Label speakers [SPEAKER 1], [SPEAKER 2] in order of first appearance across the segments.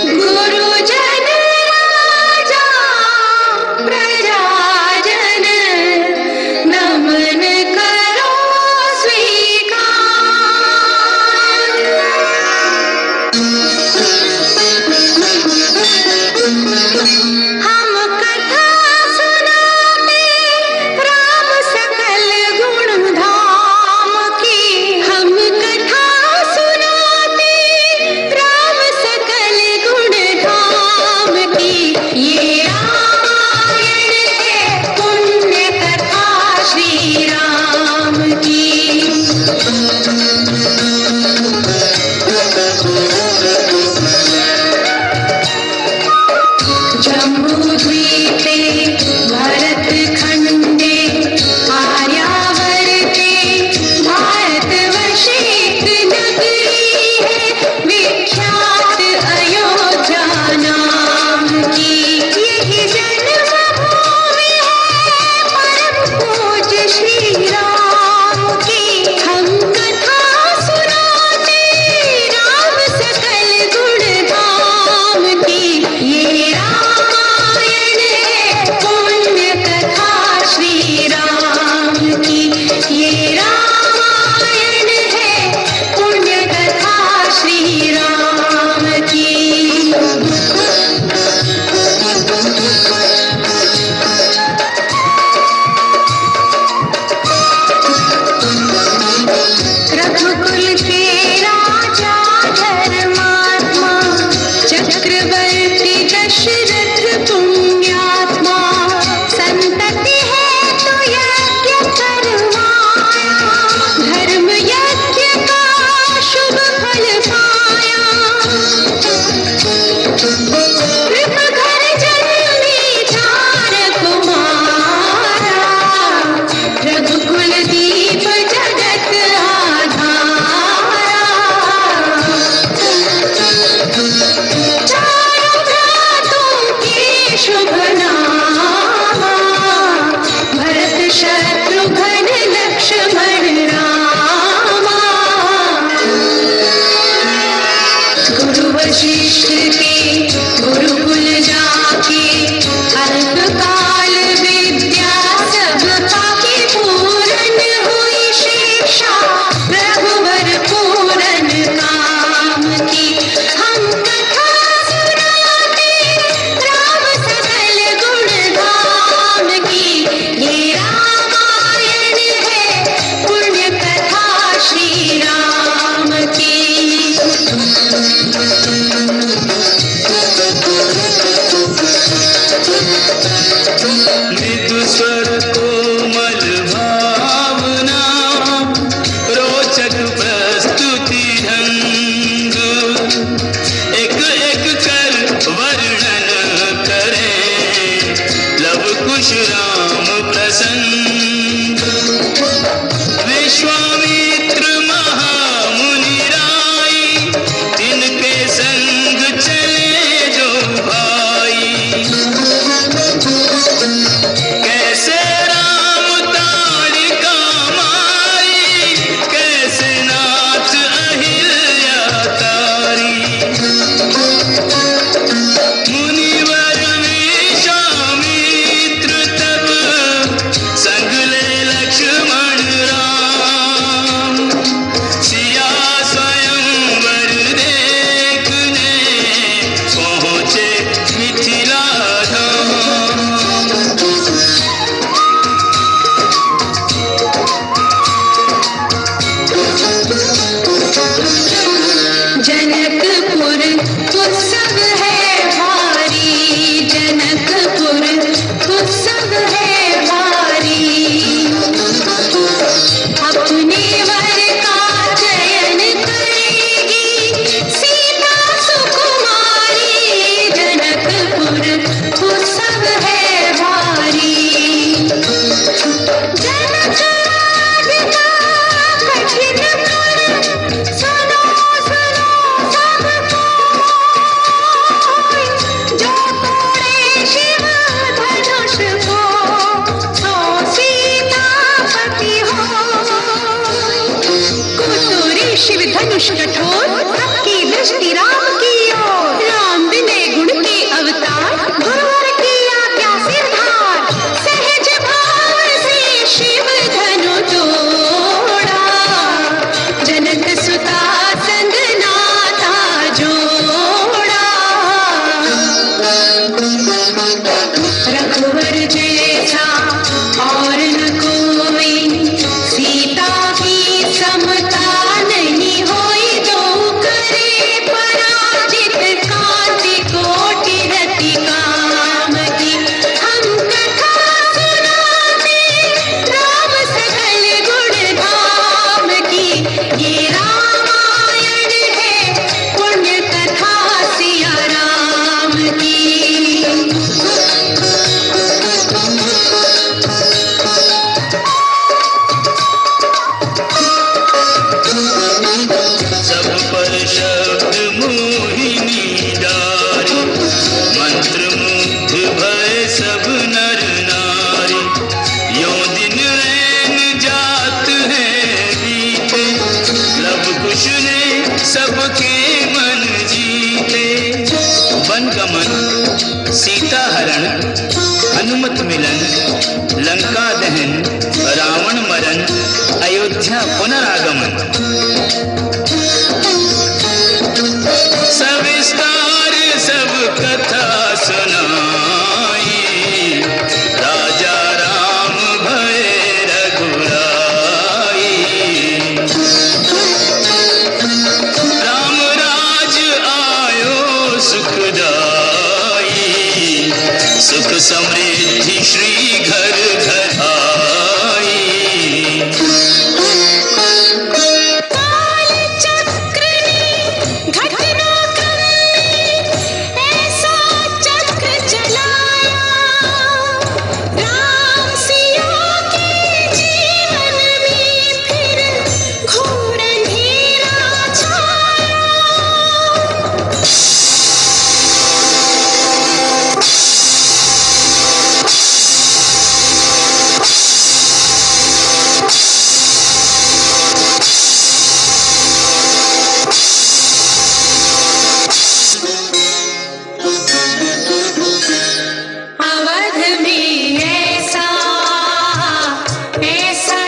[SPEAKER 1] गुरुजन राजा प्रजाजन नमन करो स्वीकार। हम कथा सुनाते राम सकल गुण धाम की। हम कथा सुनाते राम सकल गुण धाम की। ये रामायण है पुण्य कथा श्री राम की। जम्बूद्वीपे भरत खंडे आर्यावर्ते भारतवर्षे नगरी है विख्यात अयोध्या नाम की। यही जन्मभूमि है परम पूज्य श्री राम की। हम कथा सुनाते राम सकल गुण धाम की। ये रामायण है पुण्य कथा श्री राम की। ये रामायण है पुण्य कथा श्री राम की। रघुकुल के राजा धर्मात्मा चक्रवर्ती दशरथ पुण्यात्मा। संतति है तो यज्ञ करवाया धर्म यज्ञ का शुभ फल पाया। कृप घर जन्मी चार कुमारा रघुकुल दीप जगत आधारा। चारों भ्रातों के शुभ नामा भरत शत्रुघ्न लक्ष्मण रामा। गुरु वशिष्ठ के गुरुकुल जाके अल्पकाल विद्या सब पाके पूरन हुई शिक्षा रघुवर पूरन काम की। हम कथा सुनाते राम सकल गुण धाम की। ये रामायण है पुण्य कथा श्री राम की।
[SPEAKER 2] मृदु स्वर कोमल भावना रोचक प्रस्तुति ढंग एक एक कर वर्णन करें लव कुश राम प्रसंग। विश्वामित्र महामुनि राई तिनके संग चले जो भाई। कैसे राम ताड़िका मारी कैसे नाथ अहिल्या तारी। मोहिनी डारी, मंत्र मुग्ध भय सब नर नारी। यों दिन रैन जात है बीते, लब कुश ने सबके मन जीते। वन गमन, सीता हरण, हनुमत मिलन, लंका दहन, रावण मरण, अयोध्या पुनरागमन। सविस्तार सब कथा सुनाई, राजा राम भय रघुराई। राम राज आयो सुखदाई, सुख समृद्धि श्री घर घर आई।
[SPEAKER 1] काल चक्र ने घटना करने ऐसा चक्र चलाया, राम सिया के जीवन में फिर घोर अंधेरा छाया। अवध में ऐसा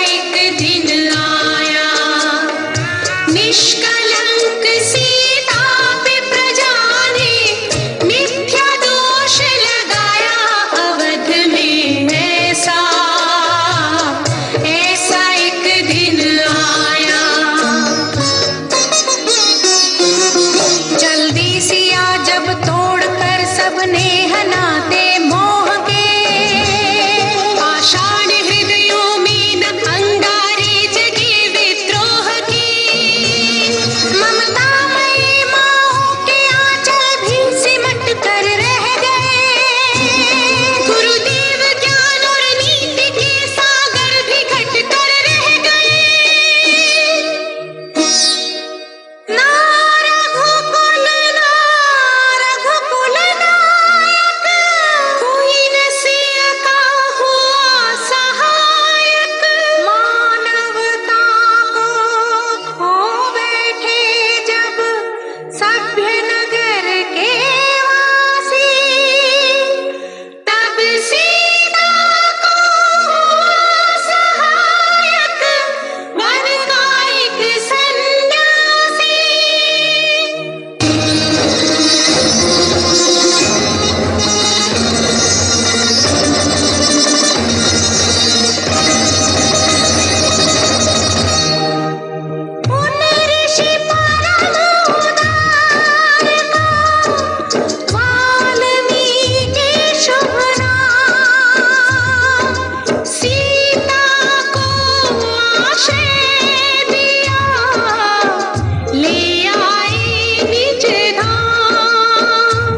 [SPEAKER 1] एक दिन आया, निष्कलंक सीता पे प्रजा ने मिथ्या दोष लगाया। अवध में ऐसा एक दिन आया, जल्दी सिया जब तोड़कर सबने हनाते मोह के, आषाढ़ हृदयों में न अंगारे जगे विद्रोह की। ममतामयी माओं के आंचल भी सिमट कर रह गए, गुरुदेव ज्ञान और नीति के सागर भी घट कर रह गए। ना रघुकुल नायक, कोई न सिया का हुआ सहायक। मानवता को खो बैठे जब सभ्य नगर के वासी, तब सीता को हुआ सहायक वन का एक सन्यासी। ऋषि परम उदार को वाल्मीकि शुभ नाम, सीता को आश्रय दिया, ले आए निज धाम।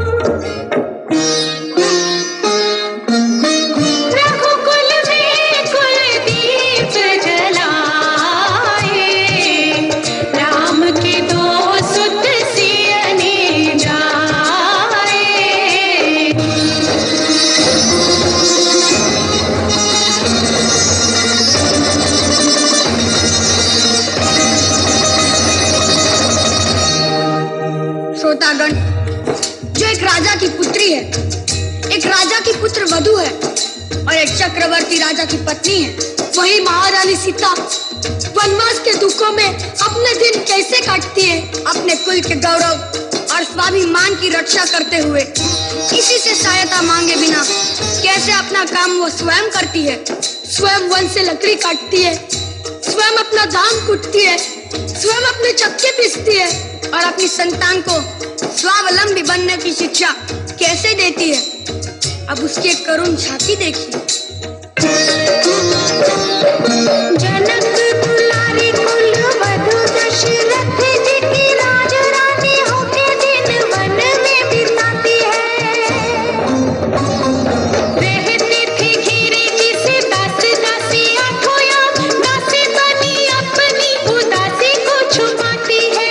[SPEAKER 1] रघुकुल में कुलदीप जलाए, राम के दो सुत सियने जाए। श्रोतागण, जो एक राजा की पुत्री है, एक राजा की पुत्र वधू है और एक चक्रवर्ती राजा की पत्नी है, वही महारानी सीता वनवास के दुखों में अपने दिन कैसे काटती है, अपने कुल के गौरव और स्वाभिमान की रक्षा करते हुए। किसी से सहायता मांगे बिना कैसे अपना काम वो स्वयं करती है, स्वयं वन से लकड़ी काटती है, स्वयं अपना धान कूटती है, स्वयं अपने चक्के पीसती है और अपनी संतान को स्वावलंबी बनने की शिक्षा कैसे देती है। अब उसकी एक करुण झांकी देखिए। जनक दुलारी कुल वधू दशरथ जी की राज रानी होके दिन वन में बिताती है। रहती थी घिरी जिसे दास दासी आठों याम, दासी बनी अपनी उदासी को छुपाती है।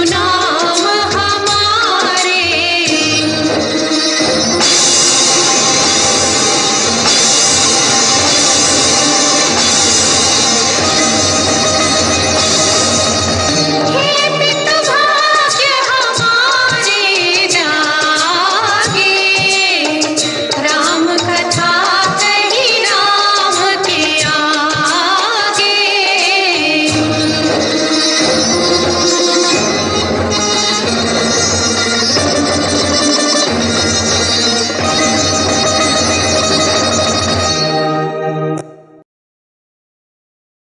[SPEAKER 1] सुना